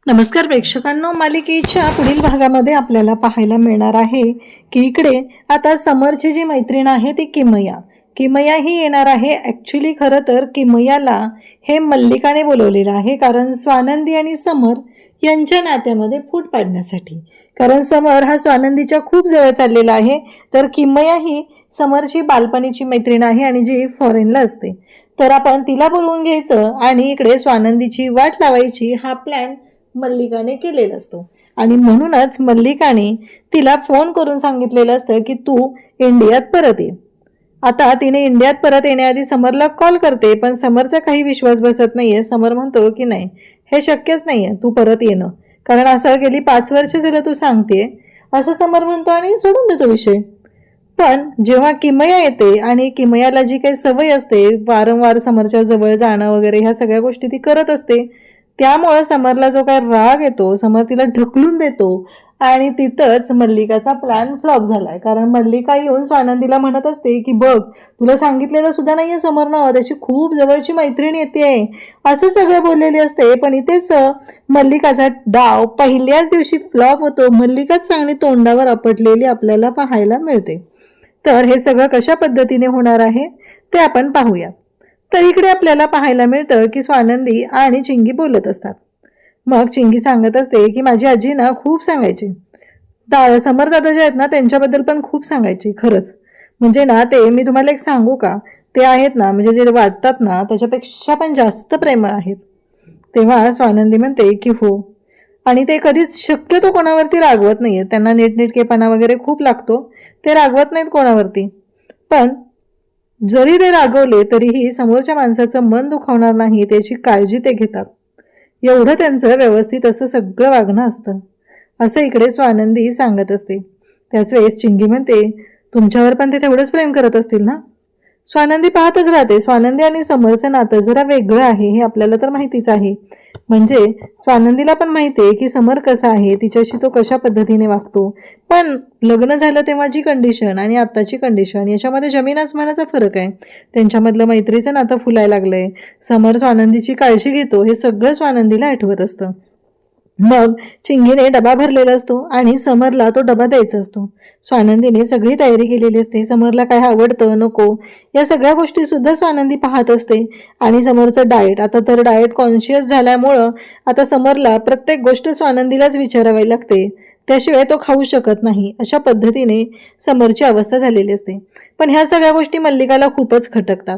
नमस्कार प्रेक्षकांनो, मालिकेच्या पुढील भागामध्ये आपल्याला पाहायला मिळणार आहे की इकडे आता समरची जी मैत्रीण आहे ती किमया ही येणार आहे. ॲक्च्युली खरं तर किमयाला हे मल्लिकाने बोलवलेलं आहे, कारण स्वानंदी आणि समर यांच्या नात्यामध्ये फूट पाडण्यासाठी. कारण समर हा स्वानंदीच्या खूप जवळ चाललेला आहे, तर किमया ही समरची बालपणीची मैत्रीण आहे आणि जी फॉरेनला असते. तर आपण तिला बोलवून घ्यायचं आणि इकडे स्वानंदीची वाट लावायची हा प्लॅन मल्लिकाने केलेला असतो. आणि म्हणूनच मल्लिकाने तिला फोन करून सांगितलेलं असतं की तू इंडियात परत ये. आता तिने इंडियात परत येण्याआधी समरला कॉल करते, पण समरचा काही विश्वास बसत नाहीये. समर म्हणतो की नाही, हे शक्यच नाहीये तू परत येणं, कारण असं गेली 5 वर्ष झालं तू सांगते, असं समर म्हणतो आणि सोडून देतो विषय. पण जेव्हा किमया येते आणि किमयाला जी काही सवय असते वारंवार समरच्या जवळ जाणं वगैरे, ह्या सगळ्या गोष्टी ती करत असते, त्यामुळे समरला जो काही राग येतो, समर तिला ढकलून देतो आणि तिथंच मल्लिकाचा प्लॅन फ्लॉप झालाय. कारण मल्लिका येऊन स्वानंदीला म्हणत असते की बघ, तुला सांगितलेलं सुद्धा नाहीये समरनं, त्याची खूप जवळची मैत्रीण येते, असं सगळं बोललेली असते. पण इथेच मल्लिकाचा डाव पहिल्याच दिवशी फ्लॉप होतो. मल्लिकाच चांगली तोंडावर आपटलेली आपल्याला पाहायला मिळते. तर हे सगळं कशा पद्धतीने होणार आहे ते आपण पाहूया. तर इकडे आपल्याला पाहायला मिळतं की स्वानंदी आणि चिंगी बोलत असतात. मग चिंगी सांगत असते की माझी आजी ना खूप सांगायची, समर दादा जे आहेत ना त्यांच्याबद्दल पण खूप सांगायची. खरंच म्हणजे ना, ते मी तुम्हाला एक सांगू का, ते आहेत ना, म्हणजे जे वाटतात ना त्याच्यापेक्षा पण जास्त प्रेमळ आहेत. तेव्हा स्वानंदी म्हणते की हो, आणि ते कधीच शक्यतो कोणावरती रागवत नाहीये. त्यांना नीटनेटकेपणा वगैरे खूप लागतो, ते रागवत नाहीत कोणावरती. पण जरी ते रागवले तरीही समोरच्या माणसाचं मन दुखावणार नाही त्याची काळजी ते घेतात. एवढं त्यांचं व्यवस्थित असं सगळं वागणं असतं, असं इकडे स्वानंदी सांगत असते. त्याच वेळेस चिंगी म्हणते, तुमच्यावर पण ते तेवढंच प्रेम करत असतील ना. स्वानंदी पाहतच राहते. स्वानंदी आणि समरचं नातं जरा वेगळं आहे हे आपल्याला तर माहितीच आहे. म्हणजे स्वानंदीला पण माहिती आहे की समर कसा आहे, तिच्याशी तो कशा पद्धतीने वागतो. पण लग्न झालं तेव्हाची कंडिशन आणि आत्ताची कंडिशन याच्यामध्ये जमीन आसमानाचा फरक आहे. त्यांच्यामधलं मैत्रीचं नातं फुलायला लागलंय. समर स्वानंदीची काळजी घेतो, हे सगळं स्वानंदीला आठवत असतं. मग चिंगीने डबा भरलेला असतो आणि समरला तो डबा द्यायचा असतो. स्वानंदीने सगळी तयारी केलेली असते. समरला काय आवडतं नको या सगळ्या गोष्टी सुद्धा स्वानंदी पाहत असते. आणि समरचं डाएट, आता तर डाएट कॉन्शियस झाल्यामुळं आता समरला प्रत्येक गोष्ट स्वानंदीलाच विचारावी लागते, त्याशिवाय तो खाऊ शकत नाही. अशा पद्धतीने समरची अवस्था झालेली असते. पण ह्या सगळ्या गोष्टी मल्लिकाला खूपच खटकतात.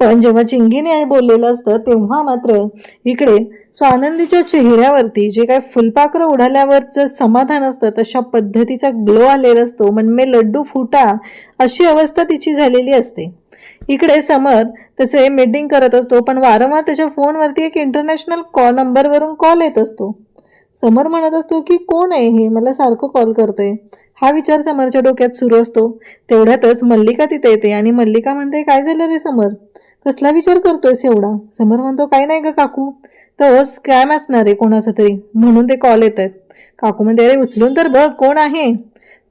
पण जेव्हा चिंगीने बोललेलं असतं तेव्हा मात्र इकडे स्वानंदीच्या चेहऱ्यावरती जे काही फुलपाखरं उडाल्यावरचं समाधान असतं तशा पद्धतीचा ग्लो आलेला असतो. मनमे लड्डू फुटा अशी अवस्था तिची झालेली असते. इकडे समर तसे मीटिंग करत असतो, पण वारंवार त्याच्या फोनवरती एक इंटरनॅशनल नंबरवरून कॉल येत असतो. समर म्हणत असतो की कोण आहे हे, मला सारखं कॉल करतंय. हा विचार समरच्या डोक्यात सुरू असतो. तेवढ्यातच मल्लिका तिथे येते आणि मल्लिका म्हणते, काय झालं रे समर, कसला विचार करतोयस एवढा. समर म्हणतो, काय नाही ग काकू, तर स्कॅम असणार आहे कोणाचा तरी, म्हणून ते कॉल येत आहेत. काकू म्हणते, अरे उचलून तर बघ कोण आहे.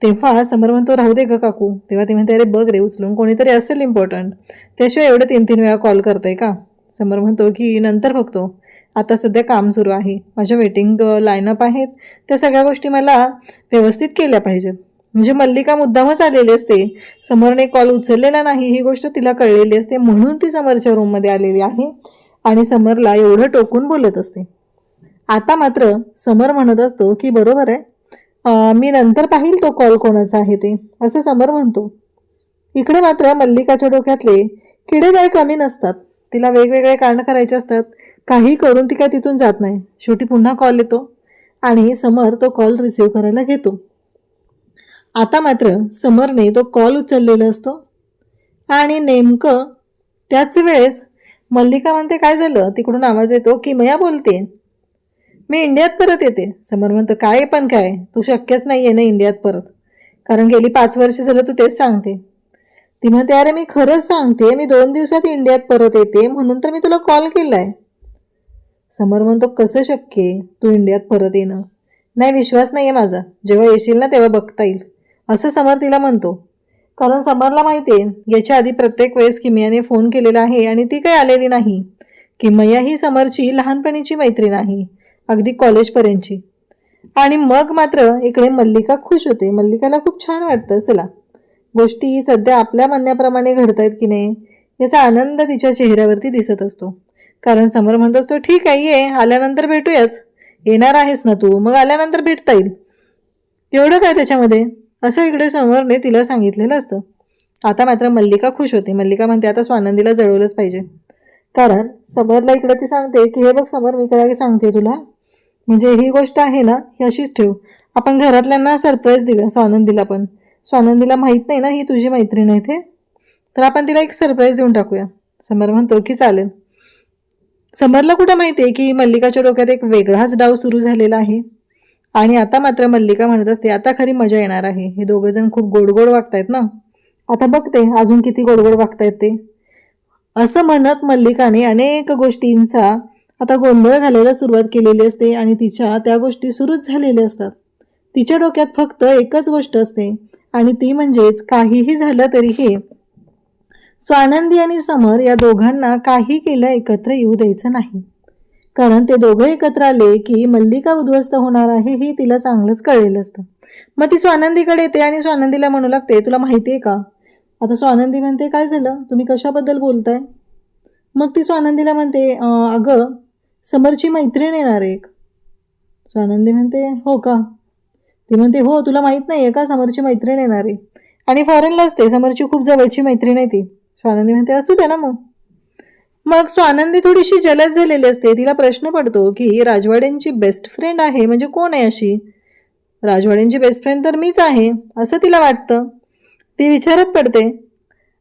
तेव्हा समर म्हणतो, राहू दे ग काकू. तेव्हा ती म्हणते, अरे बघ रे, उचलून कोणीतरी असेल इम्पॉर्टंट, त्याशिवाय एवढे 3-3 वेळा कॉल करताय का. समर म्हणतो की नंतर बघतो, आता सध्या काम सुरू आहे, माझ्या वेटिंग लाईनअप आहेत, त्या सगळ्या गोष्टी मला व्यवस्थित केल्या पाहिजेत. म्हणजे मल्लिका मुद्दामच आलेली असते. समरने कॉल उचललेला नाही ही गोष्ट तिला कळलेली असते, म्हणून ती समरच्या रूममध्ये आलेली आहे आणि समरला एवढं टोकून बोलत असते. आता मात्र समर म्हणत असतो की बरोबर आहे, मी नंतर पाहिल तो कॉल कोणाचा आहे ते, असं समर म्हणतो. इकडे मात्र मल्लिकाच्या डोक्यातले किडे काय कमी नसतात. तिला वेगवेगळे कारणं करायचे असतात. काही करून ती काय तिथून जात नाही. शेवटी पुन्हा कॉल येतो आणि समर तो कॉल रिसीव्ह करायला घेतो. आता मात्र समरने तो कॉल उचललेला असतो आणि नेमकं त्याच वेळेस मल्लिका म्हणते, काय झालं. तिकडून आवाज येतो की मया बोलते, मी इंडियात परत येते. समर म्हणतं, काय पण काय, तू शक्यच नाही आहे ना इंडियात परत, कारण गेली 5 वर्ष झालं तू तेच सांगते. ती म्हणते, अरे मी खरंच सांगते, मी 2 दिवसात इंडियात परत येते, म्हणून तर मी तुला कॉल केलाय. समर म्हणतो, कसं शक्य आहे तू इंडियात परत येणं, नाही विश्वास नाहीये माझा, जेव्हा येशील ना तेव्हा बघता येईल, असं समर तिला म्हणतो. कारण समरला माहिती आहे याच्या आधी प्रत्येक वेळेस किमयाने फोन केलेला आहे आणि ती काही आलेली नाही. किमया ही समरची लहानपणीची मैत्रीण आहे अगदी कॉलेजपर्यंतची. आणि मग मात्र इकडे मल्लिका खुश होते. मल्लिकाला खूप छान वाटतं, चला गोष्टी सध्या आपल्या म्हणण्याप्रमाणे घडतायत की नाही याचा आनंद तिच्या चेहऱ्यावरती दिसत असतो. कारण समर म्हणत असतो, ठीक आहे ये, आल्यानंतर भेटूयाच, येणार आहेस ना तू, मग आल्यानंतर भेटता येईल, एवढं काय त्याच्यामध्ये, असं इकडे समरने तिला सांगितलेलं असतं. आता मात्र मल्लिका खुश होते. मल्लिका म्हणते आता स्वानंदीला जळवलंच पाहिजे. कारण समरला इकडे ती सांगते की हे बघ समर, मी काय सांगते तुला, म्हणजे ही गोष्ट आहे ना ही अशीच ठेव, आपण घरातल्यांना सरप्राईज देऊया, स्वानंदीला पण. स्वानंदीला माहीत नाही ना ही तुझी मैत्रीण आहे ते, तर आपण तिला एक सरप्राईज देऊन टाकूया. समर म्हणतो की चालेल. समरला कुठं माहिती आहे की मल्लिकाच्या डोक्यात एक वेगळाच डाव सुरू झालेला आहे. आणि आता मात्र मल्लिका म्हणत असते आता खरी मजा येणार आहे, हे दोघं जण खूप गोड गोड वागतायत ना, आता बघते अजून किती गोड गोड वागतायत ते. असं म्हणत मल्लिकाने अनेक गोष्टींचा आता गोंधळ घालायला सुरुवात केलेली असते आणि तिच्या त्या गोष्टी सुरूच झालेल्या असतात. तिच्या डोक्यात फक्त एकच गोष्ट असते आणि ती म्हणजेच काहीही झालं तरीही स्वानंदी आणि समर या दोघांना काही केलं एकत्र येऊ द्यायचं नाही. कारण ते दोघं एकत्र आले की मल्लिका उद्ध्वस्त होणार आहे हे तिला चांगलंच कळलेलं असतं. मग ती स्वानंदीकडे येते आणि स्वानंदीला म्हणू लागते तुला माहिती आहे का. आता स्वानंदी म्हणते काय झालं, तुम्ही कशाबद्दल बोलताय. मग ती स्वानंदीला म्हणते अगं समरची मैत्रीण येणार एक. स्वानंदी म्हणते हो का. ती म्हणते हो, तुला माहीत नाही आहे का समरची मैत्रीण येणार आहे आणि फॉरेनला असते, समरची खूप जवळची मैत्रीण आहे ती. स्वानंदी म्हणते असू दे ना मग. मग स्वानंदी थोडीशी जलद झालेली असते. तिला प्रश्न पडतो की राजवाड्यांची बेस्ट फ्रेंड आहे म्हणजे कोण आहे अशी. राजवाड्यांची बेस्ट फ्रेंड तर मीच आहे असं तिला वाटतं. ती विचारत पडते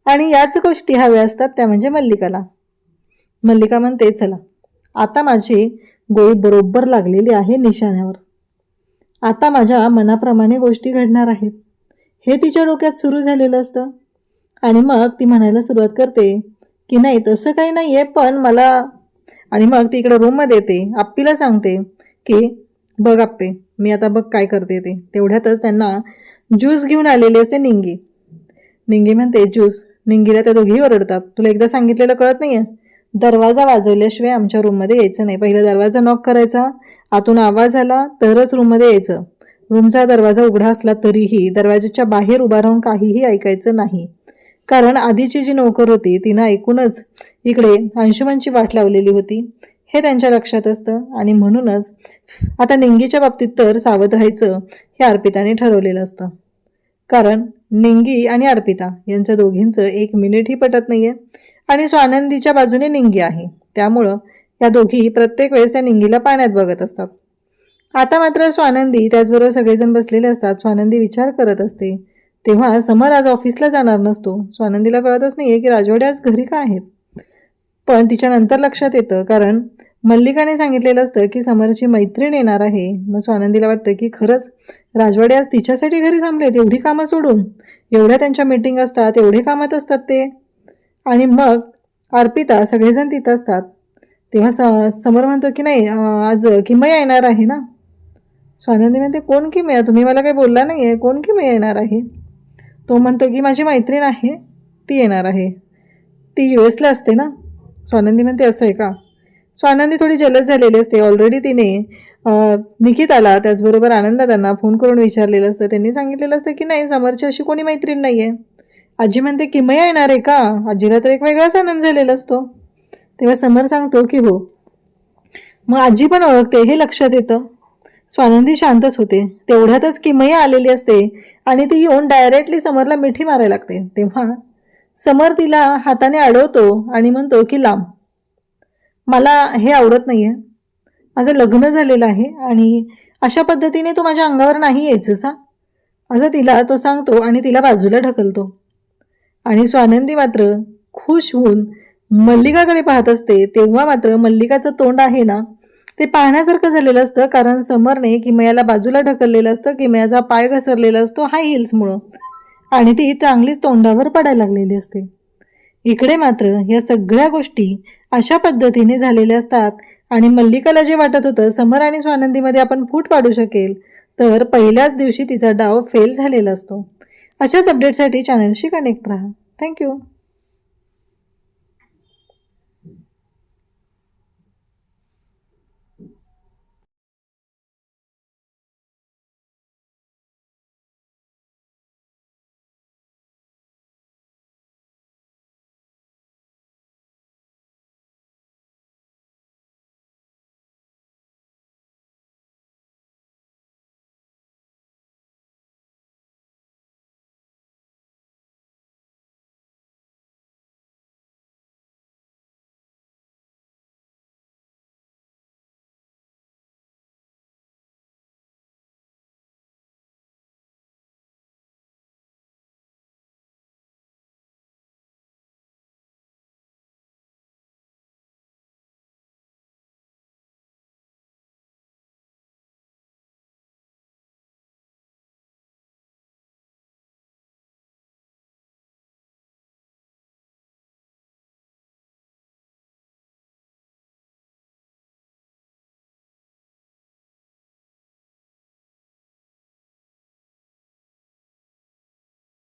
आणि याच गोष्टी हव्या असतात त्या म्हणजे मल्लिकाला. मल्लिका म्हणते चला आता माझी गोळी बरोबर लागलेली आहे निशाण्यावर, आता माझ्या मनाप्रमाणे गोष्टी घडणार आहेत, हे तिच्या डोक्यात सुरू झालेलं असतं. आणि मग ती म्हणायला सुरुवात करते की नाही तसं काही नाही आहे पण मला. आणि मग ती इकडं रूममध्ये येते, आप्पीला सांगते की बघ आप्पे मी आता बघ काय करते ते. तेवढ्यातच त्यांना ज्यूस घेऊन आलेली असते निंगी. निंगी म्हणते ज्यूस. निंगीला त्या दोघी ओरडतात, तुला एकदा सांगितलेलं कळत नाही आहे, दरवाजा वाजवल्याशिवाय आमच्या रूममध्ये यायचं नाही, पहिला दरवाजा नॉक करायचा, आतून आवाज आला तरच रूममध्ये यायचं, रूमचा दरवाजा उघडा असला तरीही दरवाजाच्या बाहेर उभा राहून काहीही ऐकायचं नाही. कारण आधीची जी नोकर होती तिनं ऐकूनच इकडे अंशुमनची वाट लावलेली होती हे त्यांच्या लक्षात असतं. आणि म्हणूनच आता निंगीच्या बाबतीत तर सावध राहायचं हे अर्पिताने ठरवलेलं असतं. कारण निंगी आणि अर्पिता यांच्या दोघींचं एक मिनिटही पटत नाहीये आणि स्वानंदीच्या बाजूने निंगी आहे, त्यामुळं या दोघी प्रत्येक वेळेस त्या निंगीला पाण्यात बघत असतात. आता मात्र स्वानंदी त्याचबरोबर सगळेजण बसलेले असतात. स्वानंदी विचार करत असते तेव्हा समर आज ऑफिसला जाणार नसतो. स्वानंदीला कळतच नाहीये की राजवाडे आज घरी का आहेत. पण तिच्या नंतर लक्षात येतं कारण मल्लिकाने सांगितलेलं असतं की समरची मैत्रीण येणार आहे. मग स्वानंदीला वाटतं की खरंच राजवाडे आज तिच्यासाठी घरी थांबलेत, एवढी कामं सोडून, एवढ्या त्यांच्या मीटिंग असतात, एवढे कामात असतात ते. आणि मग अर्पिता सगळेजण तिथं असतात तेव्हा समर म्हणतो की नाही आज किमया येणार आहे ना. स्वानंदी म्हणते कोण किमया, तुम्ही मला काही बोलला नाही आहे, कोण किमया येणार आहे. तो म्हणतो की माझी मैत्रीण आहे ती येणार आहे, ती US ला असते ना. स्वानंदी म्हणते असं आहे का. स्वानंदी थोडी जलद झालेली असते. ऑलरेडी तिने निकिताला त्याचबरोबर आनंदातांना फोन करून विचारलेलं असतं. त्यांनी सांगितलेलं असतं की नाही समरची अशी कोणी मैत्रीण नाही आहे. आजी म्हणते किमया येणार आहे का. आजीला तर एक वेगळाच आनंद झालेला असतो. तेव्हा समर सांगतो की हो. मग आजी पण ओळखते हे लक्षात येतं. स्वानंदी शांतच होते. तेवढ्यातच किमया आलेली असते आणि ती येऊन डायरेक्टली समरला मिठी मारायला लागते. तेव्हा समर तिला हाताने अडवतो आणि म्हणतो की लांब, मला हे आवडत नाही आहे, माझं लग्न झालेलं आहे आणि अशा पद्धतीने तो माझ्या अंगावर नाही यायचंच हा, असं तिला तो सांगतो आणि तिला बाजूला ढकलतो. आणि स्वानंदी मात्र खुश होऊन मल्लिकाकडे पाहत असते. तेव्हा मात्र मल्लिकाचं तोंड आहे ना ते पाहण्यासारखं झालेलं असतं कारण समरने किमयाला बाजूला ढकललेलं असतं. किमयाचा पाय घसरलेला असतो हाय हिल्समुळं आणि ती चांगलीच तोंडावर पडायला लागलेली असते. इकडे मात्र या सगळ्या गोष्टी अशा पद्धतीने झालेल्या असतात आणि मल्लिकाला जे वाटत होतं समर आणि स्वानंदीमध्ये आपण फूट पाडू शकेल तर पहिल्याच दिवशी तिचा डाव फेल झालेला असतो. अशाच अपडेटसाठी चॅनलशी कनेक्ट राहा. थँक्यू.